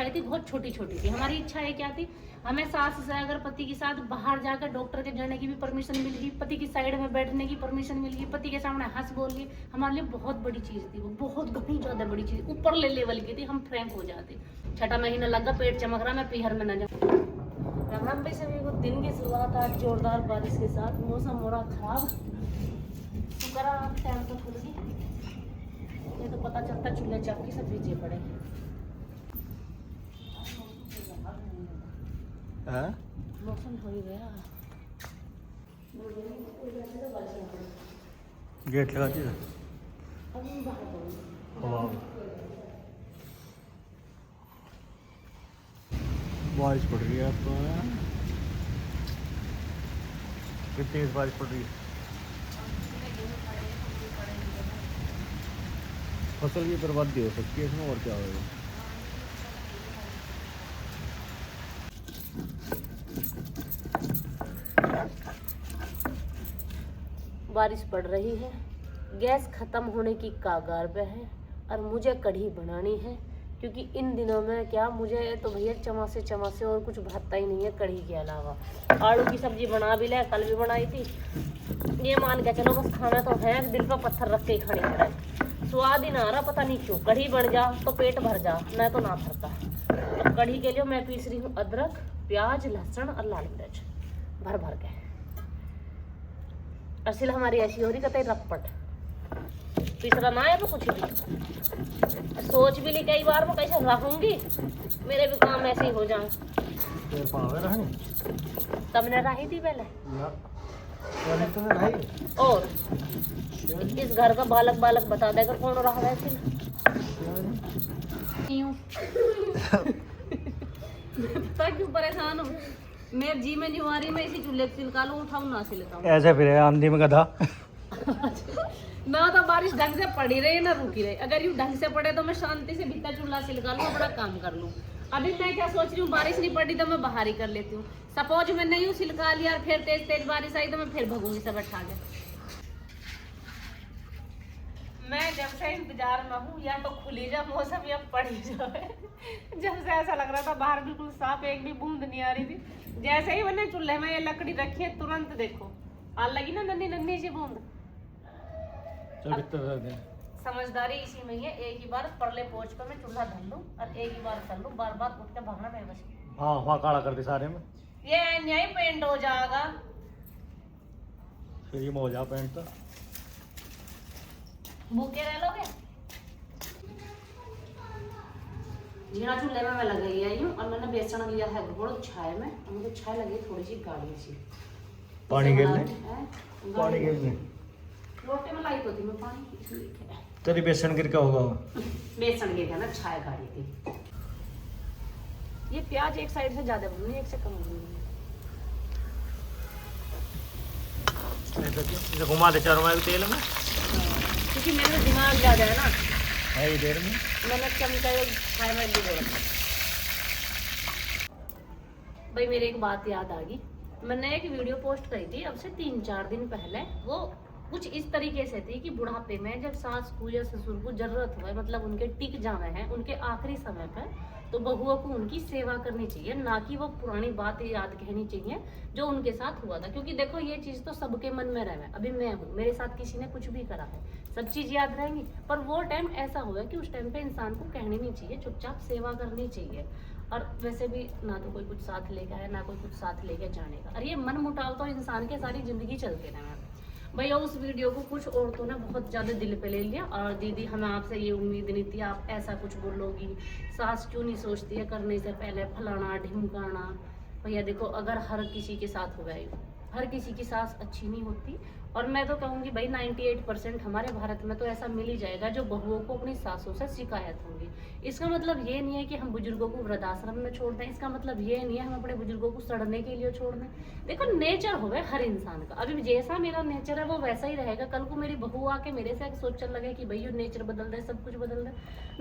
थी बहुत छोटी छोटी थी। हमारी इच्छा है क्या थी, हमें सास से अगर पति के साथ बाहर जाकर डॉक्टर के जाने की भी परमिशन मिल गई, पति की साइड में बैठने की परमिशन मिल गई, पति के सामने हंस बोल लिए, हमारे लिए बहुत बड़ी चीज़ थी वो, बहुत घनी ज़्यादा बड़ी चीज़, ऊपर लेवल की थी। हम फ्रैंक हो जाते। 6ठा महीना लगा, पेट चमक रहा, मैं पीहर में न जाऊँ। राम भाई सभी को दिन की शुरुआत आज जोरदार बारिश के साथ, मौसम हो रहा खराब, शुक्र टाइम तो खुल गई, ये तो पता चलता चूल्हे चाप की सब भीजे पड़े। मौसम हो ही गया। गेट लगा दिया। बारिश पड़ रही है अब। कितनी तेज बारिश पड़ रही है। फसल की बर्बादी हो सकती है इसमें, और क्या होगा। बारिश पड़ रही है, गैस खत्म होने की कगार पे है और मुझे कढ़ी बनानी है, क्योंकि इन दिनों में क्या मुझे तो भैया चमासे और कुछ भाता ही नहीं है कढ़ी के अलावा। आलू की सब्जी बना भी ले, कल भी बनाई थी, ये मान के चलो बस खाना तो है, दिल पर पत्थर रख के ही खानी पड़ा है। स्वाद ही ना आ रहा, पता नहीं क्यों। कढ़ी बन जा तो पेट भर जा, मैं तो ना भरता। अब कढ़ी के लिए मैं पीस रही हूँ अदरक, प्याज, लहसुन और लाल मिर्च भर भर के। असल हमारी ऐसी हो रही कहते रपट तीसरा ना है तो कुछ भी सोच भी ली कई बार, वो कैसे रहूंगी, मेरे भी काम ऐसे ही हो जाए। तब ने रही थी पहले और इस घर का बालक बालक बता देगा कौन रहा है फिर। क्यों परेशान हूँ मेरे जी में नहीं आ रही, मैं इसी चूल्हे से सिलका लूँ, उठाऊँ ना सिलका ऐसे फिर आंधी में गधा। ना तो बारिश ढंग से पड़ी रही ना रुकी रही, अगर यूँ ढंग से पड़े तो मैं शांति से भीतर चूल्हा सिलका लूँ, अपना काम कर लूँ। अभी मैं क्या सोच रही हूँ, बारिश नहीं पड़ी तो मैं बाहर ही कर लेती हूँ। सपोज मैं नहीं हूँ सिलका लिया, फिर तेज बारिश आई तो मैं फिर भगूंगी सब उठा के। मैं जब से इंतजार में हूँ, या तो खुली जा मौसम या पड़ी जाए। जब से ऐसा लग रहा था बाहर बिल्कुल साफ, एक भी बूंद नहीं आ रही थी, जैसे ही मैंने चूल्हे में ये लकड़ी रखी है तुरंत देखो आ लगी ना नन्ही नन्ही सी बूंद। समझदारी इसी में है, एक ही बार परले पोछ पे मैं चूल्हा धर लूं और एक ही बार कर लूं, बार बार उठ के भागना मैं बस। हाँ काला कर दे सारे में, ये न्याय पेंट हो जाएगा फिर ये हो जा पेंट तो भूखे रह लोगे। जीरा चूल्हे में मैं लगाई आई हूँ और मैंने बेसन लिया है घोड़ छाए में, और मुझे छाए लगी थोड़ी सी गाढ़ी सी। पानी गिरने पानी गिरने लोटे में लाई तो थी मैं पानी, इसलिए तेरी बेसन गिर का होगा। बेसन गिर गया ना, छाए गाढ़ी थी। ये प्याज एक साइड से ज्यादा भूनी, एक से कम भूनी। तो घुमा दे चारों में तेल में, क्योंकि मेरा दिमाग ज्यादा है ना, है ये देर में मैंने चमचा छाए में भी बोला। भाई मेरी एक बात याद आ गई, मैंने एक वीडियो पोस्ट करी थी अब से 3-4 दिन पहले। वो कुछ इस तरीके से थी कि बुढ़ापे में जब सास को या ससुर को जरूरत हो, मतलब उनके टिक जाना है उनके आखिरी समय पर, तो बहुओं को उनकी सेवा करनी चाहिए, ना कि वो पुरानी बात याद कहनी चाहिए जो उनके साथ हुआ था। क्योंकि देखो ये चीज तो सबके मन में रहे, अभी मैं हूँ, मेरे साथ किसी ने कुछ भी करा है, सब चीज याद रहेंगी, पर वो टाइम ऐसा हुआ कि उस टाइम पे इंसान को कहनी नहीं चाहिए, चुपचाप सेवा करनी चाहिए। और वैसे भी ना तो कोई कुछ साथ लेके आया, ना कोई कुछ साथ लेके जाने का, और ये मन मुटाव तो इंसान के सारी जिंदगी चलते रहे। भैया उस वीडियो को कुछ औरतों ने बहुत ज़्यादा दिल पे ले लिया, और दीदी हमें आपसे ये उम्मीद नहीं थी, आप ऐसा कुछ बोलोगी, सास क्यों नहीं सोचती है करने से पहले, फलाना ढिमकाना। भैया देखो, अगर हर किसी के साथ हुआ है, हर किसी की सास अच्छी नहीं होती, और मैं तो कहूँगी भाई 98% हमारे भारत में तो ऐसा मिल ही जाएगा जो बहुओं को अपनी सासों से शिकायत होगी। इसका मतलब ये नहीं है कि हम बुजुर्गों को वृद्धाश्रम में छोड़ दें, इसका मतलब ये नहीं है हम अपने बुजुर्गों को सड़ने के लिए छोड़ दें। देखो नेचर हो गया हर इंसान का, अभी जैसा मेरा नेचर है वो वैसा ही रहेगा। कल को मेरी बहू आके मेरे से सोचने लगे कि भाई नेचर बदल दे, सब कुछ बदल दे,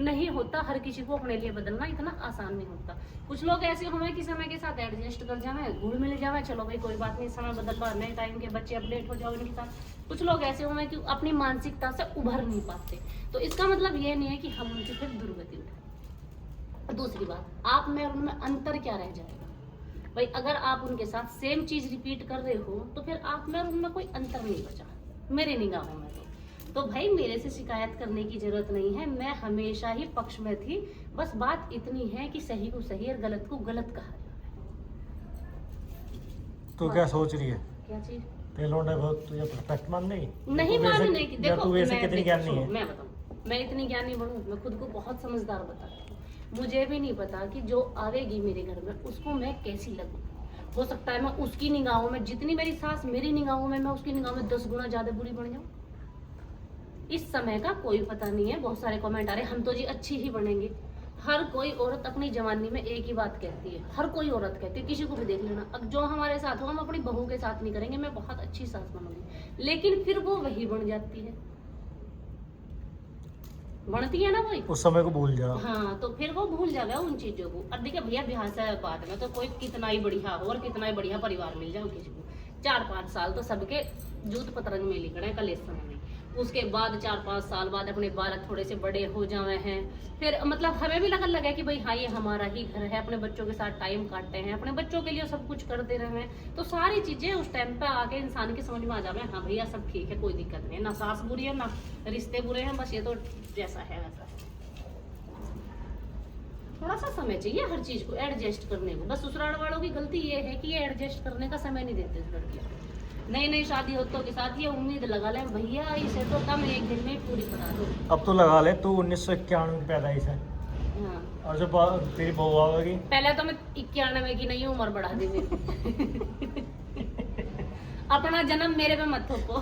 नहीं होता। हर किसी को अपने लिए बदलना इतना आसान नहीं होता। कुछ लोग ऐसे होंगे कि समय के साथ एडजस्ट कर जावे, घुल मिल जावे, चलो भाई कोई बात नहीं, समय बदल रहा, नए टाइम के बच्चे अपडेट हो जाओ उनके साथ। कुछ लोग ऐसे होंगे कि अपनी मानसिकता से उभर नहीं पाते, तो इसका मतलब ये नहीं है कि हम उनकी फिर दुर्गति उठाएं। दूसरी बात, आप में और उनमें अंतर क्या रह जाएगा भाई? अगर आप उनके साथ सेम चीज रिपीट कर रहे हो तो फिर आप में और उनमें कोई अंतर नहीं बचा मेरे निगाहों में। तो भाई मेरे से शिकायत करने की जरूरत नहीं है, मैं हमेशा ही पक्ष में थी। बस बात इतनी है कि सही को सही और गलत को गलत कहा जाए। तो क्या सोच रही है? क्या चीज? ये लौंडा बहुत तुझे परफेक्ट मान नहीं? नहीं मानने की, देखो तू वैसे कितनी ज्ञानी है? मैं बताऊं, मैं इतनी ज्ञानी बनूं, मैं खुद को बहुत समझदार बताती हूँ। मुझे भी नहीं पता कि जो आवेगी मेरे घर में उसको मैं कैसी लगूं। हो सकता है मैं उसकी निगाहों में, जितनी मेरी सास मेरी निगाहों में, मैं उसकी निगाहों में 10 गुना ज्यादा बुरी बन जाऊं। इस समय का कोई पता नहीं है। बहुत सारे कमेंट आ रहे, हम तो जी अच्छी ही बनेंगे। हर कोई औरत अपनी जवानी में एक ही बात कहती है, हर कोई औरत कहती है, किसी को भी देख लेना। अब जो हमारे साथ हो हम अपनी बहू के साथ नहीं करेंगे, मैं बहुत अच्छी सास बनूंगी, लेकिन फिर वो वही बन जाती है, बनती है ना वही। उस समय को भूल जा। हाँ, तो फिर वो भूल जाएगा उन चीजों को। अब देखिए भैया, ब्याह से बाद में तो कोई कितना ही बढ़िया हो और कितना ही बढ़िया परिवार मिल जाए किसी को, 4-5 साल तो सबके जूत पतरंग में लिखना है कलेश समय में। उसके बाद 4-5 साल बाद अपने बालक थोड़े से बड़े हो जाए हैं, फिर मतलब हमें भी लगन लगा कि भाई हाँ ये हमारा ही घर है, अपने बच्चों के साथ टाइम काटते हैं, अपने बच्चों के लिए सब कुछ करते रहे हैं, तो सारी चीजें उस टाइम पे आके इंसान की समझ में आ जावे, हाँ भैया सब ठीक है, कोई दिक्कत नहीं है, ना सास बुरी है ना रिश्ते बुरे हैं, बस ये तो जैसा है वैसा है। थोड़ा सा समय चाहिए हर चीज को एडजस्ट करने को। बस ससुराल वालों की गलती ये है कि ये एडजस्ट करने का समय नहीं देते लड़कियों को। नई नई शादी होतों के साथ ये उम्मीद लगा ले भैया इसे तो कम एक दिन में ही पूरी करा दो। अब तो लगा ले, तू 1991 की पैदाइश है। हाँ। और जो तेरी बहू आवेगी, पहले तो मैं 91 की नहीं उम्र बढ़ा दी मेरी। अपना जन्म मेरे पे मत थोपो।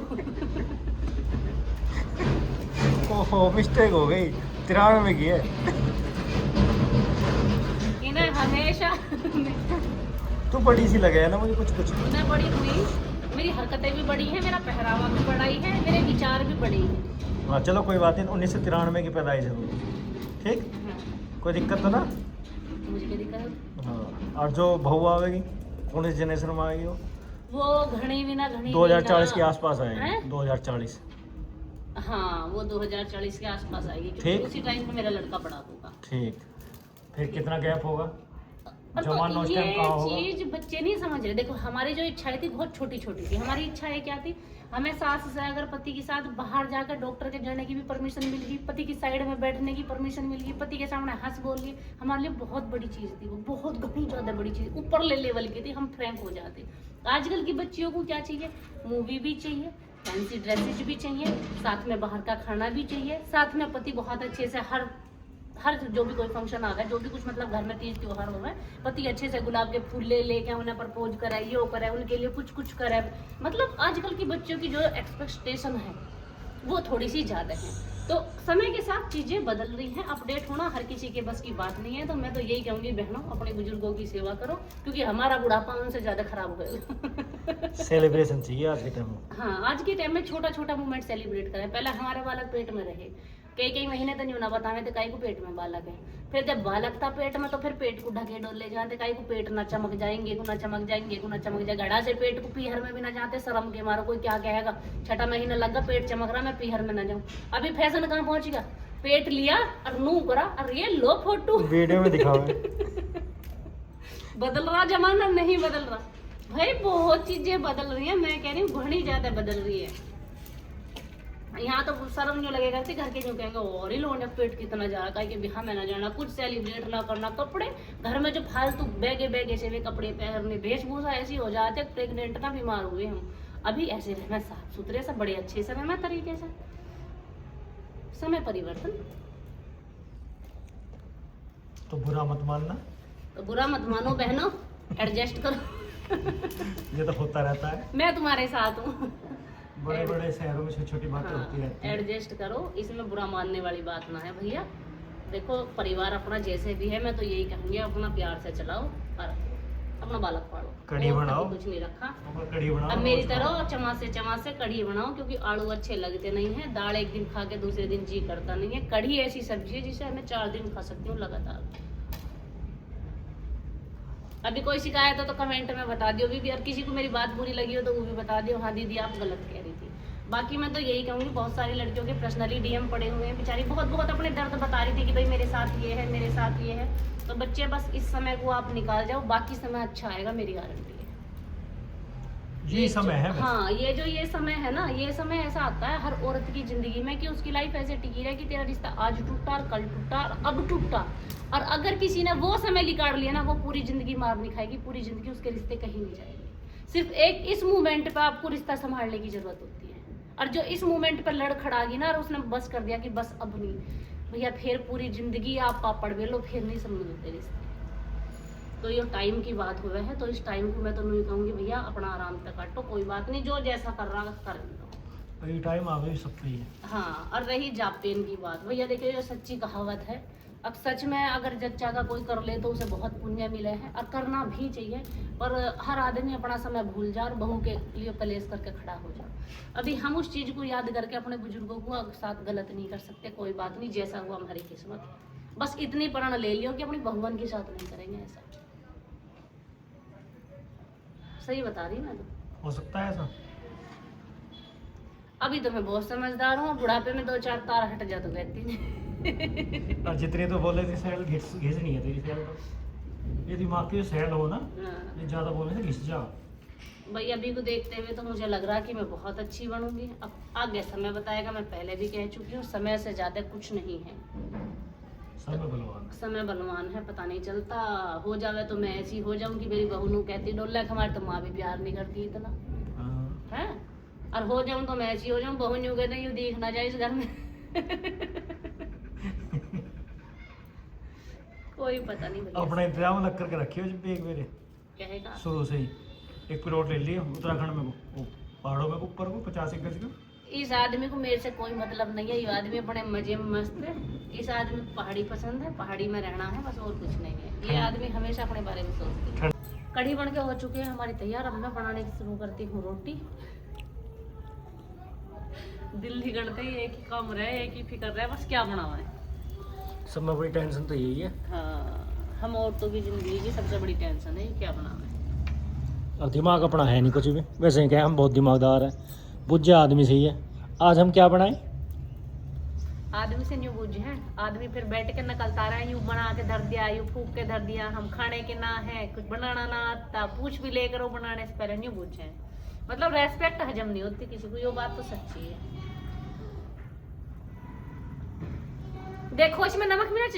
ओहो मिस्टेक हो गई, 93 की है। इन्हें हमेशा तू बड़ी सी लगे है ना मुझे कुछ। मैं बड़ी हुई, मेरी हरकतें भी बड़ी हैं, मेरा पहरावा भी बड़ा ही है, मेरे विचार भी बड़े हैं। हाँ चलो कोई बात नहीं, 1993 की पैदाइश है वो, ठीक। हाँ। कोई दिक्कत तो ना? मुझे क्या दिक्कत है? हाँ। और जो बहू आवेगी कौन सी जनरेशन में आएगी वो घड़ी भी ना घड़ी 2040 के आसपास हैं? आएगी। 2040। हाँ, वो 2040 के आसपास आएगी, क्योंकि ठीक। उसी टाइम पे मेरा लड़का बड़ा होगा। ठीक, फिर कितना गैप होगा? और जवान तो उस ये टाइम कहाँ होगा? चीज बच्चे नहीं समझ रहे। देखो हमारी जो इच्छाएं थी बहुत छोटी छोटी थी। हमारी इच्छाएं क्या थी, हमें सास से अगर पति के साथ बाहर जाकर डॉक्टर के जाने की भी परमिशन मिल गई, पति की साइड में बैठने की परमिशन मिल गई, पति के सामने हंस बोल लिए, हमारे लिए बहुत बड़ी चीज थी वो, बहुत घनी ज्यादा बड़ी चीज, ऊपर लेवल की थी, हम फ्रैंक हो जाते। आजकल की बच्चियों को क्या चाहिए, मूवी भी चाहिए, फैंसी ड्रेसेज भी चाहिए, साथ में बाहर का खाना भी चाहिए, साथ में पति बहुत अच्छे से हर जो भी कोई फंक्शन आ गया, जो भी कुछ मतलब घर में तीज त्योहार हो गए, पति अच्छे से गुलाब के फूल ले लेके उन्हें प्रपोज कराए, ये कराए, उनके लिए कुछ कुछ कराए। मतलब आजकल की बच्चों की जो एक्सपेक्टेशन है वो थोड़ी सी ज्यादा है। तो समय के साथ चीजें बदल रही हैं, अपडेट होना हर किसी के बस की बात नहीं है। तो मैं तो यही कहूंगी बहनों, अपने बुजुर्गों की सेवा करो, क्योंकि हमारा बुढ़ापा उनसे ज्यादा खराब होगा। सेलिब्रेशन चाहिए आज के टाइम में। हाँ, आज के टाइम में छोटा छोटा मूवमेंट सेलिब्रेट करें। पहले हमारे बालक पेट में रहे, कई महीने तो नहीं होना बतावे थे काई को पेट में बालक है, फिर जब बालक था पेट में तो फिर पेट को ढके डोल ले जाते, काई को पेट ना चमक जाएंगे, को ना चमक जाएंगे, को ना चमक जाए, घड़ा से पेट को पीहर में भी ना जाते, शर्म के मारो कोई क्या कहेगा, 6ठा महीना लगा पेट चमक रहा, मैं पीहर में ना जाऊं। अभी फैशन कहाँ पहुंच गया, पेट लिया और नू करा और ये लो फोटो वीडियो में दिखाओ। बदल रहा जमाना, नहीं बदल रहा भाई, बहुत चीजें बदल रही है। मैं कह रही हूँ घनी ज्यादा बदल रही है। यहाँ तो शर्म नहीं लगेगा कि घर के जो कहेंगे और ही लोगों ने पेट कितना जा रहा है कि बिहार में ना जाना, कुछ सेलिब्रेट ना करना, कपड़े घर में जो फालतू बैगे से वे कपड़े पहनने, वेशभूषा ऐसी हो जाते, प्रेग्नेंट ना बीमार हुए हम। अभी ऐसे रहना, साफ सुथरे से, बड़े अच्छे से रहना तरीके से। समय परिवर्तन, तो बुरा मत मानना। तो बुरा मत मानो बहनों, एडजस्ट करो। ये तो होता रहता है, मैं तुम्हारे साथ हूँ। बड़े बड़े शहरों में छोटी छोटी बातें होती रहती हैं। एडजस्ट करो, इसमें बुरा मानने वाली बात ना है भैया। देखो परिवार अपना जैसे भी है, मैं तो यही कहूंगी अपना प्यार से चलाओ और अपना बालक पालो, कढ़ी बनाओ, कुछ नहीं रखा। कढ़ी बनाओ, अब मेरी तरह चमासे कढ़ी बनाओ, क्योंकि आलू अच्छे लगते नहीं है, दाल एक दिन खा के दूसरे दिन जी करता नहीं है। कढ़ी ऐसी सब्जी है जिसे मैं 4 दिन खा सकती हूँ लगातार। अभी कोई शिकायत हो तो कमेंट में बता दियो भी, और किसी को मेरी बात बुरी लगी हो तो वो भी बता दियो, हाँ दीदी आप गलत कह रही थी। बाकी मैं तो यही कहूँगी, बहुत सारी लड़कियों के पर्सनली डीएम पड़े हुए हैं, बेचारी बहुत बहुत अपने दर्द बता रही थी कि भाई मेरे साथ ये है, मेरे साथ ये है। तो बच्चे बस इस समय को आप निकाल जाओ, बाकी समय अच्छा आएगा, मेरी गारंटी है। ये समय है बस। हाँ, ये समय है ना, ये समय ऐसा आता है हर औरत की जिंदगी में कि उसकी लाइफ ऐसे टिकी रहे कि तेरा रिश्ता आज टूटा और कल टूटा और अब टूटा, और अगर किसी ने वो समय निकाल लिया ना, वो पूरी जिंदगी मार नहीं खाएगी, पूरी जिंदगी उसके रिश्ते कहीं नहीं जाएंगे। सिर्फ एक इस मोमेंट पे आपको रिश्ता संभालने की जरूरत होती है, और जो इस मोमेंट पे लड़ खड़ा गई ना और उसने बस कर दिया कि बस अब नहीं भैया, फिर पूरी जिंदगी आप पापड़ बेलो, फिर नहीं समझ होते रिश्ते। तो ये टाइम की बात हुआ है, तो इस टाइम को मैं तो नहीं कहूँगी भैया अपना आराम से काटो, कोई बात नहीं, जो जैसा कर रहा कर लो। ये टाइम आ गई सबके लिए। हाँ, और रही जापेन की बात, भैया देखिए ये सच्ची कहावत है, अब सच में अगर जच्चा का कोई कर ले तो उसे बहुत पुण्य मिले है, और करना भी चाहिए, पर हर आदमी अपना समय भूल जा और बहू के लिए कलेश करके खड़ा हो जा। अभी हम उस चीज़ को याद करके अपने बुजुर्गों को साथ गलत नहीं कर सकते, कोई बात नहीं, जैसा हुआ हमारी किस्मत। बस इतनी प्रण ले लियो कि अपनी बहुवन के साथ नहीं करेंगे ऐसा। सही बता रही मैं तो। हो सकता है ऐसा। अभी तो मैं बहुत समझदार हूँ, बुढ़ापे में 2-4 तार हट जा तो कहती नहीं। और जितने तो बोले थे सैल घिस नहीं है तेरी सैल तो। ये दिमाग की सैल हो ना, हाँ। ये ज्यादा बोलने से घिस जा। भाई अभी को देखते हुए तो मुझे लग रहा है कि मैं बहुत अच्छी बनूंगी, अब आगे समय बताएगा। मैं पहले भी कह चुकी हूँ, समय से ज्यादा कुछ नहीं है, समय बलवान। समय बलवान है, पता नहीं चलता, हो जावे तो मैं ऐसी हो जाऊं कि मेरी बहू नू कहती डोला हमारे तो माँ भी प्यार नहीं करती इतना है, और हो जाऊं तो मैं ऐसी हो जाऊं बहू न्यू कहते यूं दिख ना जाए इस घर में। कोई पता नहीं भैया। अपना इंतजाम लग करके रखियो जब भी एक मेरे कहेगा शुरू से ही एक प्लॉट ले लिया उत्तराखंड में, वो पहाड़ों में ऊपर को 50 एकड़ का। इस आदमी को मेरे से कोई मतलब नहीं है, ये आदमी अपने मजे में मस्त है, इस आदमी को पहाड़ी पसंद है, पहाड़ी में रहना है, बस और कुछ नहीं है। ये आदमी हमेशा अपने बारे में सोचते है। कढ़ी बन के हो चुकी है हमारी तैयार, अब मैं बनाने की शुरू करती हूँ रोटी। दिल ही करते ही एक ही काम रहे, एक ही फिक्र रहे, बस क्या बनावा है। सब में बड़ी टेंशन तो यही है। हाँ, हम औरतों की जिंदगी की सबसे बड़ी टेंशन है क्या बनाना है। और दिमाग अपना है नहीं कुछ भी, वैसे ही क्या हम बहुत दिमागदार है, बुझे आदमी सही है। आज हम क्या बनाएं? आदमी से न्यू बुझ है, आदमी फिर बैठ के नकलता रहा, यूं बना के धर दिया, यूं फूक के धर दिया, हम खाने के ना है, कुछ बनाना ना आता, पूछ भी लेकर वो बनाने से पहले न्यू बुझ है। मतलब रेस्पेक्ट हजम नहीं होती किसी को, ये बात तो सच्ची है। देखो इसमें नमक मिर्च